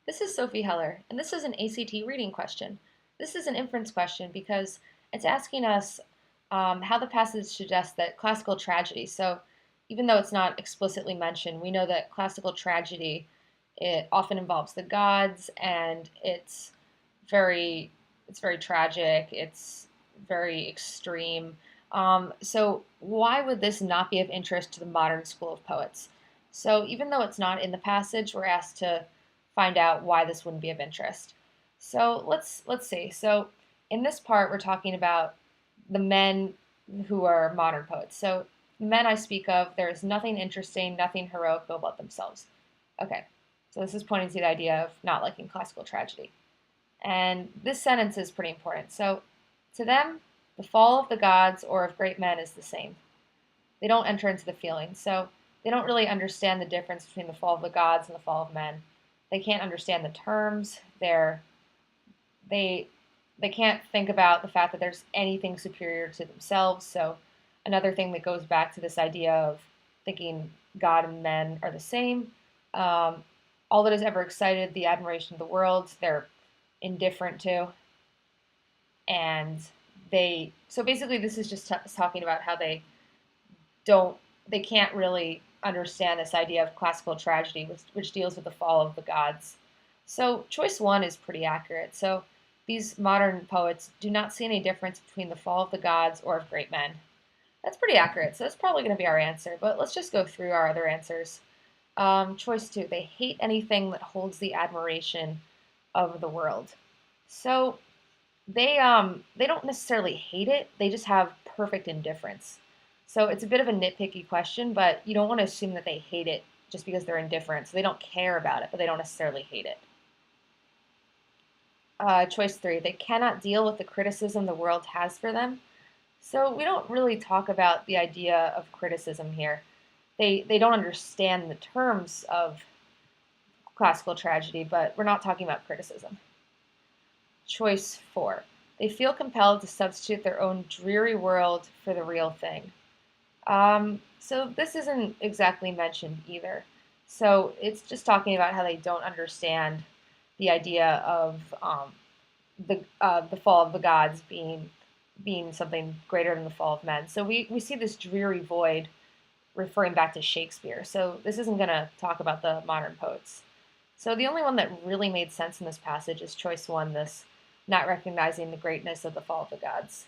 This is Sophie Heller, and this is an ACT reading question. This is an inference question because it's asking us how the passage suggests that classical tragedy, so even though it's not explicitly mentioned, we know that classical tragedy, it often involves the gods, and very, it's very tragic, it's very extreme. So why would this not be of interest to the modern school of poets? So even though it's not in the passage, we're asked to find out why this wouldn't be of interest. So let's see. So in this part, we're talking about the men who are modern poets. So the men I speak of, there is nothing interesting, nothing heroic about themselves. Okay, so this is pointing to the idea of not liking classical tragedy. And this sentence is pretty important. So to them, the fall of the gods or of great men is the same. They don't enter into the feelings. So they don't really understand the difference between the fall of the gods and the fall of men. They can't understand the terms. They they can't think about the fact that there's anything superior to themselves. So another thing that goes back to this idea of thinking God and men are the same. Um, all that has ever excited the admiration of the world, they're indifferent to, and so basically this is just talking about how don't they can't really understand this idea of classical tragedy, which deals with the fall of the gods. So choice one is pretty accurate. So these modern poets do not see any difference between the fall of the gods or of great men. That's pretty accurate. So that's probably going to be our answer. But let's just go through our other answers. Choice two, they hate anything that holds the admiration of the world. So they don't necessarily hate it. They just have perfect indifference. So it's a bit of a nitpicky question, but you don't want to assume that they hate it just because they're indifferent. So they don't care about it, but they don't necessarily hate it. Choice three, they cannot deal with the criticism the world has for them. So we don't really talk about the idea of criticism here. They don't understand the terms of classical tragedy, but we're not talking about criticism. Choice four, they feel compelled to substitute their own dreary world for the real thing. So this isn't exactly mentioned either. So it's just talking about how they don't understand the idea of the fall of the gods being something greater than the fall of men. So we see this dreary void referring back to Shakespeare. So this isn't going to talk about the modern poets. So the only one that really made sense in this passage is choice one, this not recognizing the greatness of the fall of the gods.